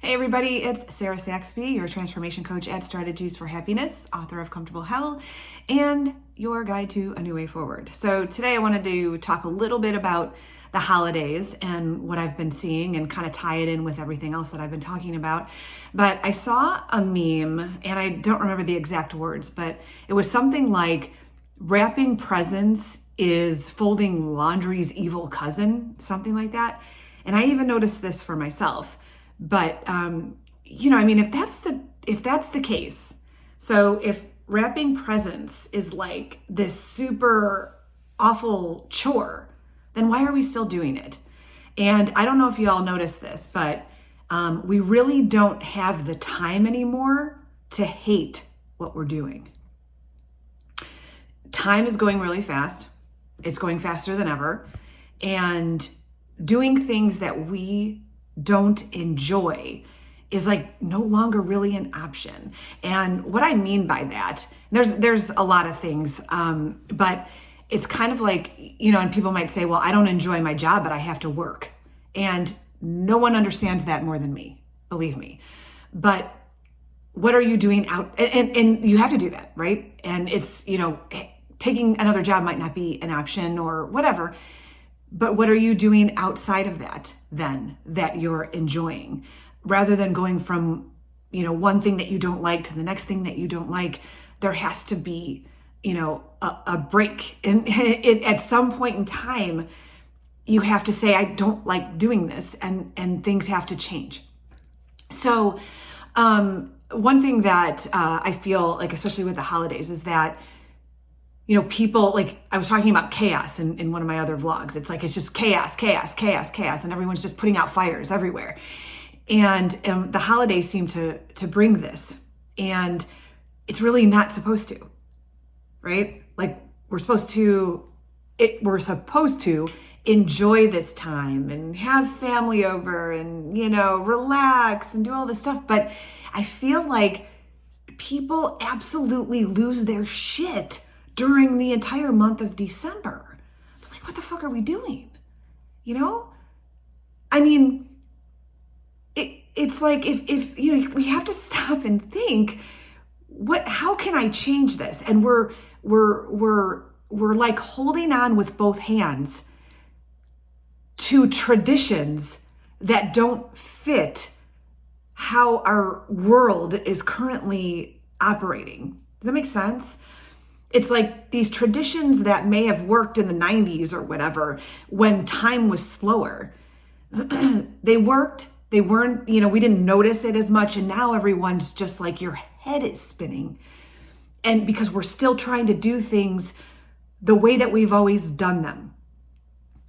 Hey everybody, it's Sarah Saxby, your transformation coach at Strategies for Happiness, author of Comfortable Hell, and your guide to a new way forward. So today I wanted to talk a little bit about the holidays and what I've been seeing and kind of tie it in with everything else that I've been talking about. But I saw a meme, and I don't remember the exact words, but it was something like wrapping presents is folding laundry's evil cousin, something like that. And I even noticed this for myself. But, if that's the case, so if wrapping presents is like this super awful chore, then why are we still doing it? And I don't know if you all noticed this, but we really don't have the time anymore to hate what we're doing. Time is going really fast. It's going faster than ever. And doing things that we don't enjoy is like no longer really an option. And what I mean by that, there's a lot of things, but it's kind of like, and people might say, well, I don't enjoy my job, but I have to work. And no one understands that more than me, believe me. But what are you doing out? And you have to do that, right? And it's, taking another job might not be an option or whatever. But what are you doing outside of that then that you're enjoying? Rather than going from, one thing that you don't like to the next thing that you don't like, there has to be, a break. And at some point in time, you have to say, I don't like doing this, and things have to change. So one thing that I feel like, especially with the holidays, is that people, like I was talking about chaos in one of my other vlogs. It's like, it's just chaos, and everyone's just putting out fires everywhere. And the holidays seem to bring this, and it's really not supposed to, right? Like we're supposed to enjoy this time and have family over and, relax and do all this stuff. But I feel like people absolutely lose their shit during the entire month of December. Like, what the fuck are we doing? I mean, it's like if we have to stop and think, how can I change this? And we're like holding on with both hands to traditions that don't fit how our world is currently operating. Does that make sense? It's like these traditions that may have worked in the 90s or whatever, when time was slower. They worked, they weren't, we didn't notice it as much. And now everyone's just like, your head is spinning. And because we're still trying to do things the way that we've always done them.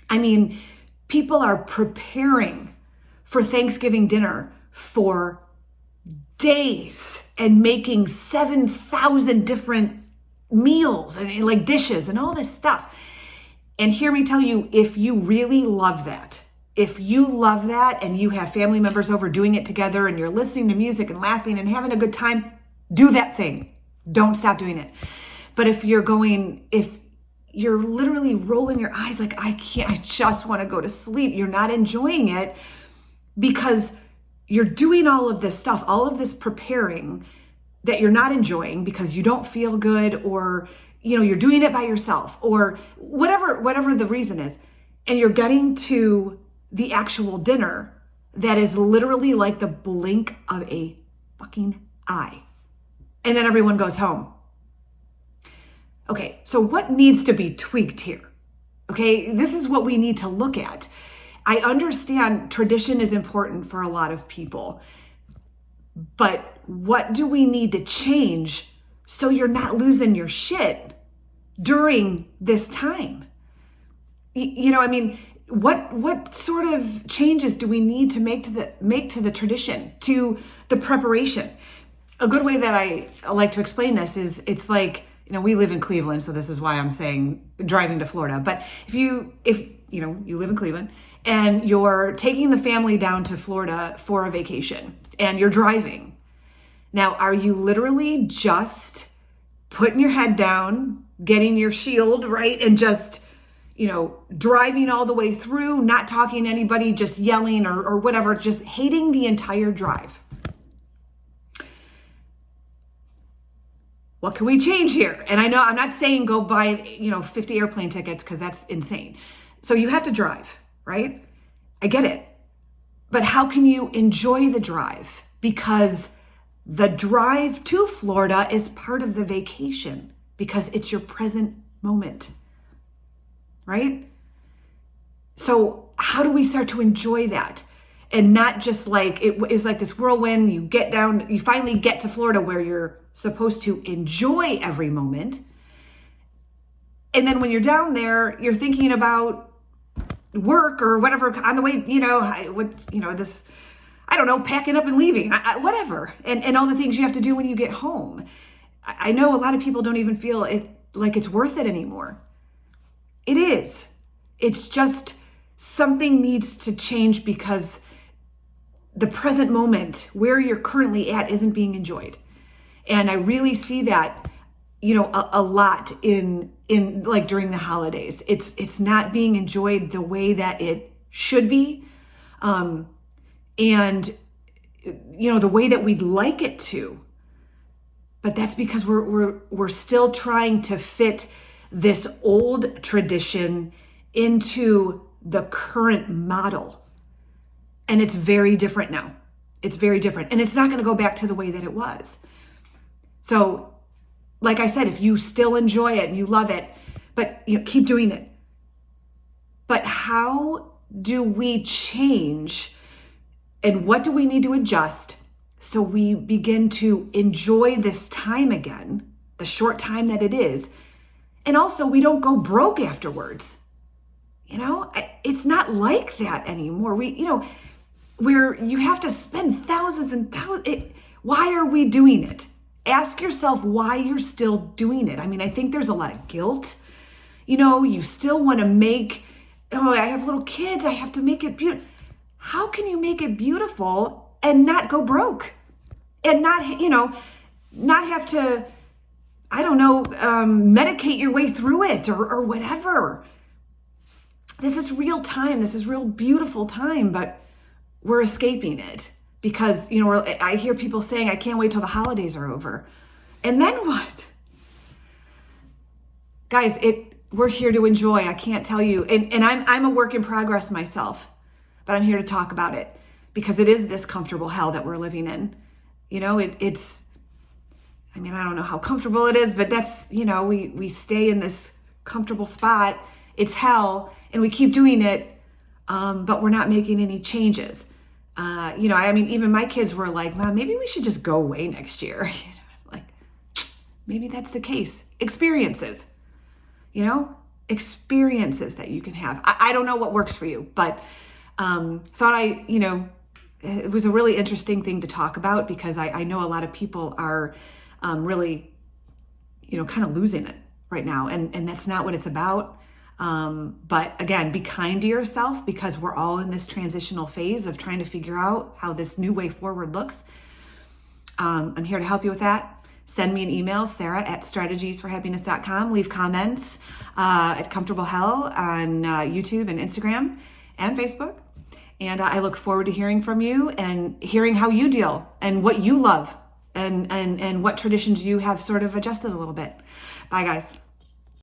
I mean, people are preparing for Thanksgiving dinner for days and making 7,000 different meals and like dishes and all this stuff. And hear me tell you, if you really love that, and you have family members over doing it together and you're listening to music and laughing and having a good time, do that thing. Don't stop doing it. But if you're literally rolling your eyes like, I just want to go to sleep, you're not enjoying it because you're doing all of this stuff, all of this preparing that you're not enjoying because you don't feel good, or you're doing it by yourself, or whatever the reason is, and you're getting to the actual dinner that is literally like the blink of a fucking eye, and then everyone goes home. Okay, so what needs to be tweaked here? Okay, this is what we need to look at. I understand tradition is important for a lot of people, but what do we need to change so you're not losing your shit during this time? What sort of changes do we need to make to the tradition, to the preparation? A good way that I like to explain this is, it's like, we live in Cleveland, so this is why I'm saying driving to Florida. But if you live in Cleveland and you're taking the family down to Florida for a vacation and you're driving, now, are you literally just putting your head down, getting your shield, right? And just, driving all the way through, not talking to anybody, just yelling or whatever, just hating the entire drive. What can we change here? And I know I'm not saying go buy, 50 airplane tickets, because that's insane. So you have to drive, right? I get it. But how can you enjoy the drive? Because the drive to Florida is part of the vacation, because it's your present moment, right? So how do we start to enjoy that? And not just like, it is like this whirlwind, you finally get to Florida where you're supposed to enjoy every moment. And then when you're down there, you're thinking about work or whatever on the way, packing up and leaving, whatever. And all the things you have to do when you get home. I know a lot of people don't even feel it like it's worth it anymore. It is. It's just something needs to change, because the present moment where you're currently at isn't being enjoyed. And I really see that, a lot in like during the holidays. It's not being enjoyed the way that it should be. And the way that we'd like it to. But that's because we're still trying to fit this old tradition into the current model. And it's very different now. It's very different. And it's not going to go back to the way that it was. So, like I said, if you still enjoy it and you love it, but keep doing it. But how do we change, and what do we need to adjust so we begin to enjoy this time again, the short time that it is, and also we don't go broke afterwards? It's not like that anymore. Where you have to spend thousands and thousands. Why are we doing it? Ask yourself why you're still doing it. I mean, I think there's a lot of guilt. You still want to make, I have little kids, I have to make it beautiful. How can you make it beautiful and not go broke? And not have to, medicate your way through it or whatever. This is real time. This is real beautiful time, but we're escaping it because, I hear people saying, I can't wait till the holidays are over. And then what? Guys, we're here to enjoy. I can't tell you. And I'm a work in progress myself, but I'm here to talk about it because it is this comfortable hell that we're living in. It's, I don't know how comfortable it is, but that's, we stay in this comfortable spot. It's hell and we keep doing it. But we're not making any changes. Even my kids were like, Mom, maybe we should just go away next year. Like, maybe that's the case. Experiences, experiences that you can have. I don't know what works for you, but it was a really interesting thing to talk about because I know a lot of people are really, kind of losing it right now. And that's not what it's about. But again, be kind to yourself because we're all in this transitional phase of trying to figure out how this new way forward looks. I'm here to help you with that. Send me an email, sarah@strategiesforhappiness.com. Leave comments at Comfortable Hell on YouTube and Instagram and Facebook. And I look forward to hearing from you and hearing how you deal and what you love and what traditions you have sort of adjusted a little bit. Bye, guys.